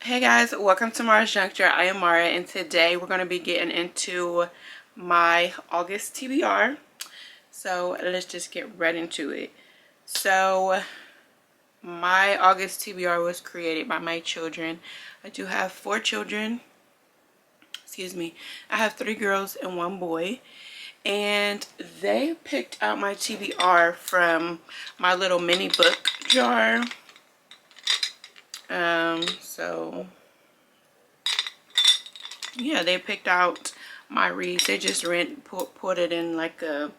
Hey guys, welcome to Mara's Juncture. I am Mara, and today we're going to be getting into my August TBR. So let's just get right into it. So my August TBR was created by my children. I do have 4 children. Excuse me. I have 3 girls and 1 boy. And they picked out my TBR from my little mini book jar. So yeah, they picked out my reads. They just put it in like a,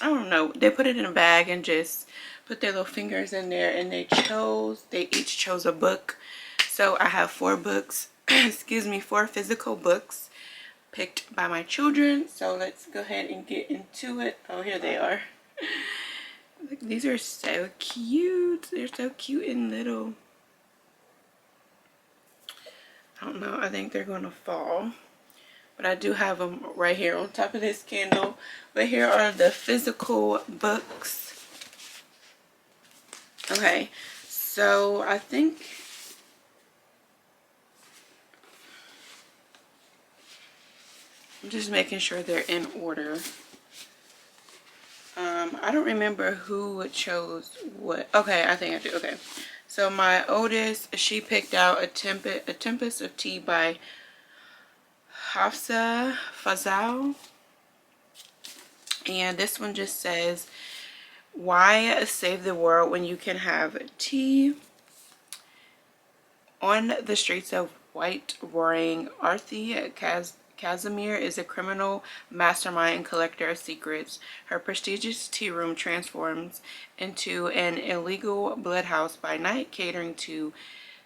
I don't know, they put it in a bag and just put their little fingers in there, and they each chose a book. So I have 4 books, excuse me, 4 physical books picked by my children. So let's go ahead and get into it. Oh, here they are. Look, these are so cute. They're so cute and little. I don't know, I think they're gonna fall. But I do have them right here on top of this candle. But here are the physical books. Okay, so I think I'm just making sure they're in order. I don't remember who chose what. Okay, I think I do. Okay, so my oldest, she picked out a Tempest of Tea by Hafsa Fazal. And this one just says, why save the world when you can have tea? On the streets of White Roaring, Arthi Casimir is a criminal mastermind and collector of secrets. Her prestigious tea room transforms into an illegal bloodhouse by night, catering to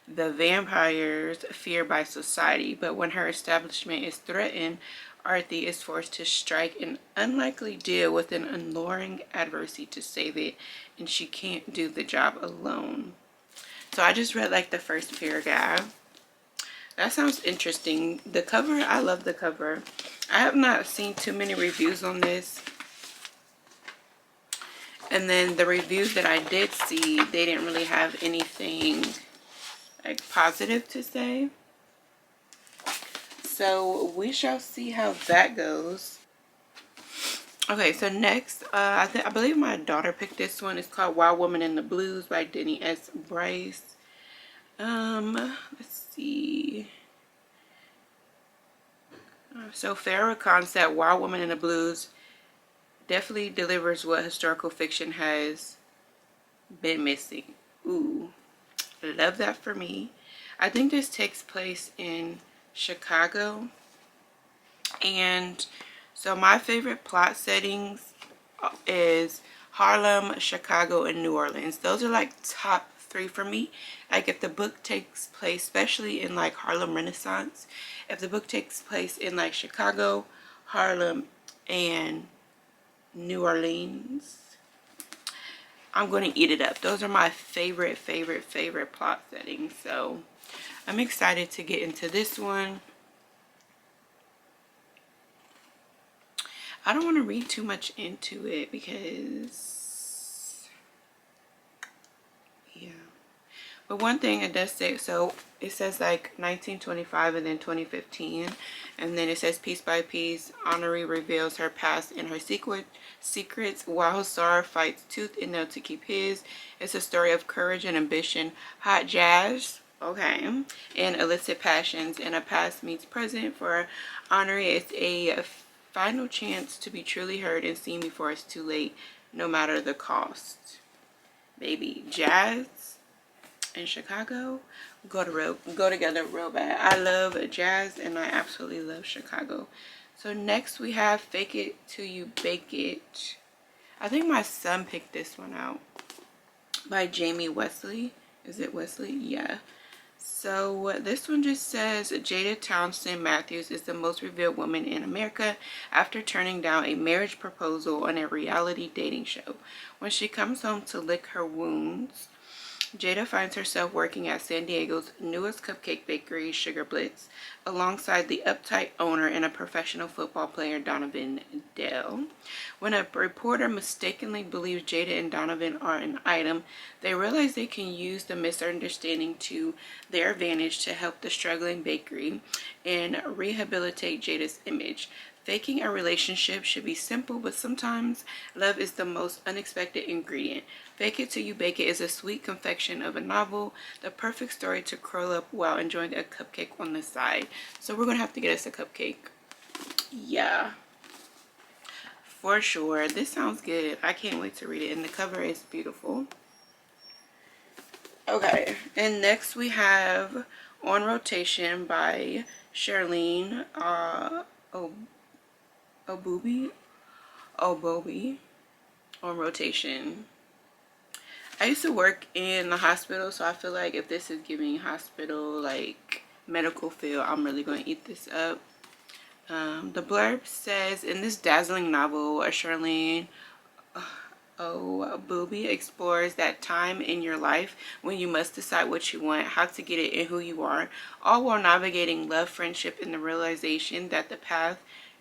the vampires feared by society. But when her establishment is threatened, Arthi is forced to strike an unlikely deal with an alluring adversary to save it, and she can't do the job alone. So I just read like the first paragraph. That sounds interesting. The cover, I love the cover. I have not seen too many reviews on this. And then the reviews that I did see, they didn't really have anything like positive to say. So we shall see how that goes. Okay, so next, I believe my daughter picked this one. It's called Wild Woman in the Blues by Denny S. Bryce. Let's see. So Farrah Khan said Wild Woman in the Blues definitely delivers what historical fiction has been missing. Ooh, love that for me. I think this takes place in Chicago. And so my favorite plot settings is Harlem, Chicago, and New Orleans. Those are like top 3 for me. Like if the book takes place, especially in like Harlem Renaissance, if the book takes place in like Chicago, Harlem, and New Orleans, I'm going to eat it up. Those are my favorite plot settings. So I'm excited to get into this one. I don't want to read too much into it because, yeah. But one thing it does say, so it says like 1925 and then 2015. And then it says piece by piece, Honoree reveals her past and her secrets while Hussar fights tooth and nail to keep his. It's a story of courage and ambition, hot jazz, okay, and illicit passions, and a past meets present for Honoree. It's a final chance to be truly heard and seen before it's too late, no matter the cost. Baby, jazz and Chicago go together real bad. I love jazz and I absolutely love Chicago. So next we have Fake It Till You Bake It. I think my son picked this one out by Jamie Wesley. Is it Wesley? Yeah. So this one just says Jada Townsend Matthews is the most revealed woman in America after turning down a marriage proposal on a reality dating show. When she comes home to lick her wounds, Jada finds herself working at San Diego's newest cupcake bakery, Sugar Blitz, alongside the uptight owner and a professional football player, Donovan Dell. When a reporter mistakenly believes Jada and Donovan are an item, they realize they can use the misunderstanding to their advantage to help the struggling bakery and rehabilitate Jada's image. Faking a relationship should be simple, but sometimes love is the most unexpected ingredient. Fake It Till You Bake It is a sweet confection of a novel, the perfect story to curl up while enjoying a cupcake on the side. So we're going to have to get us a cupcake. Yeah, for sure. This sounds good. I can't wait to read it, and the cover is beautiful. Okay, and next we have On Rotation by Charlene Obubi. On Rotation. I used to work in the hospital, so I feel like if this is giving hospital, like, medical feel, I'm really going to eat this up. The blurb says, in this dazzling novel, Charlene Booby explores that time in your life when you must decide what you want, how to get it, and who you are, all while navigating love, friendship, and the realization that the path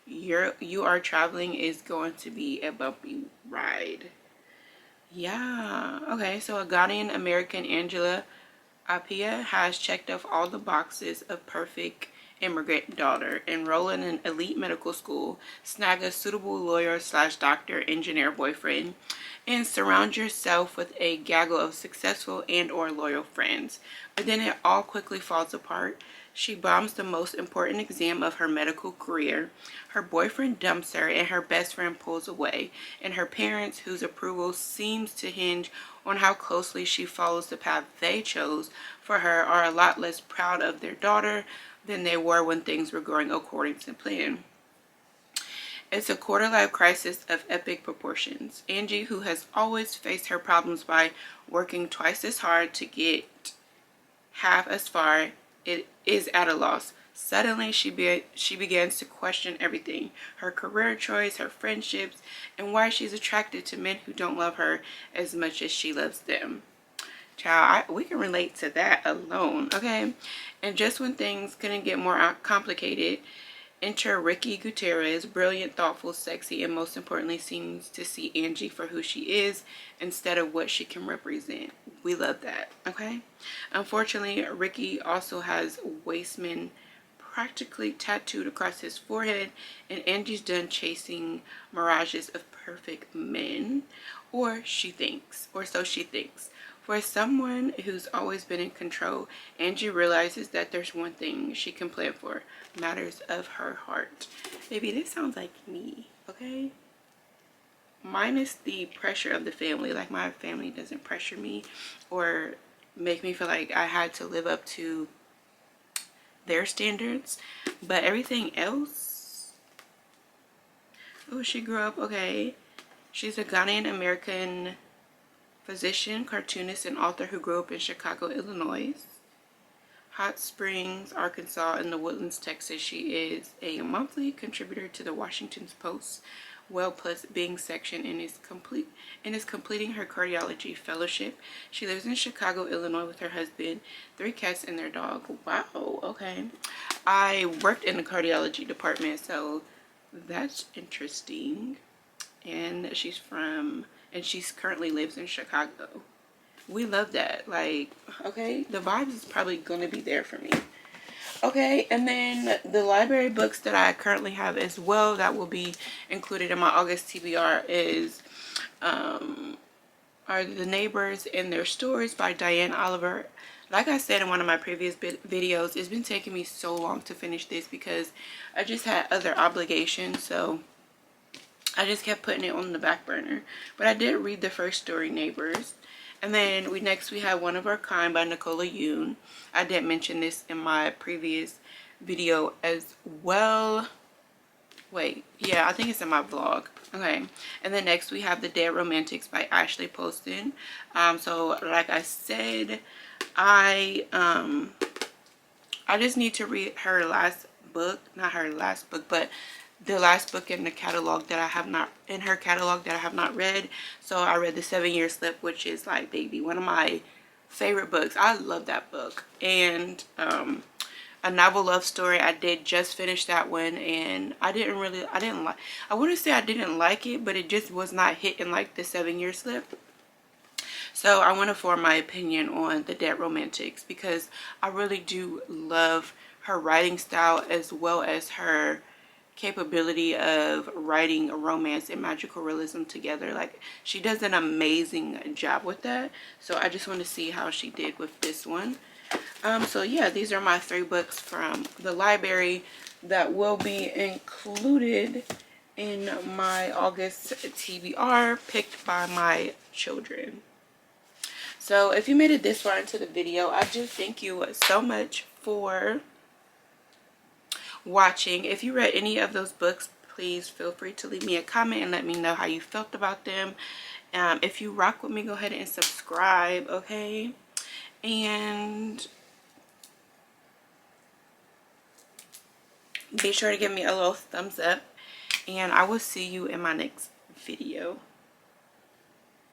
you are traveling is going to be a bumpy ride. Yeah. Okay, so a Ghanaian American, Angela Apia, has checked off all the boxes of perfect immigrant daughter: enroll in an elite medical school, snag a suitable lawyer slash doctor engineer boyfriend, and surround yourself with a gaggle of successful and or loyal friends. But then it all quickly falls apart. She bombs the most important exam of her medical career. Her boyfriend dumps her and her best friend pulls away. And her parents, whose approval seems to hinge on how closely she follows the path they chose for her, are a lot less proud of their daughter than they were when things were going according to plan. It's a quarter-life crisis of epic proportions. Angie, who has always faced her problems by working twice as hard to get half as far, it is at a loss. Suddenly, she begins to question everything: her career choice, her friendships, and why she's attracted to men who don't love her as much as she loves them. Child, we can relate to that alone, okay? And just when things couldn't get more complicated, enter Ricky Gutierrez, brilliant, thoughtful, sexy, and most importantly, seems to see Angie for who she is instead of what she can represent. We love that, okay? Unfortunately, Ricky also has Wasteman practically tattooed across his forehead, and Angie's done chasing mirages of perfect men, or she thinks, or so she thinks. For someone who's always been in control, Angie realizes that there's one thing she can plan for: matters of her heart. Baby, this sounds like me, okay? Minus the pressure of the family. Like, my family doesn't pressure me or make me feel like I had to live up to their standards. But everything else... Oh, she grew up, okay. She's a Ghanaian American physician, cartoonist, and author who grew up in Chicago, Illinois, Hot Springs, Arkansas, and the Woodlands, Texas. She is a monthly contributor to the Washington Post Well Plus Being section and is completing her cardiology fellowship. She lives in Chicago, Illinois with her husband, 3 cats, and their dog. Wow, okay. I worked in the cardiology department, so that's interesting. And she's currently lives in Chicago. We love that. Like, okay, the vibes is probably gonna be there for me. Okay, and then the library books that I currently have as well that will be included in my August TBR is are The Neighbors and Their Stories by Diane Oliver. Like I said in one of my previous videos, it's been taking me so long to finish this because I just had other obligations, so I just kept putting it on the back burner. But I did read the first story, Neighbors. And then next we have One of Our Kind by Nicola Yoon. I did mention this in my previous video as well. Wait, yeah, I think it's in my vlog. Okay, and then next we have The Dead Romantics by Ashley Poston. So like I said, I just need to read her last book, not her last book, but the last book in the catalog that I have not, in her catalog that I have not read. So I read The 7 Year Slip, which is like, baby, one of my favorite books. I love that book. And A Novel Love Story, I did just finish that one, and I didn't like, I wouldn't say I didn't like it, but it just was not hitting like the 7-year slip. So I want to form my opinion on The Dead Romantics, because I really do love her writing style, as well as her capability of writing a romance and magical realism together. Like, she does an amazing job with that. So I just want to see how she did with this one. So yeah, these are my 3 books from the library that will be included in my August TBR picked by my children. So if you made it this far into the video, I just thank you so much for watching. If you read any of those books, please feel free to leave me a comment and let me know how you felt about them. If you rock with me, go ahead and subscribe, okay? And be sure to give me a little thumbs up, and I will see you in my next video.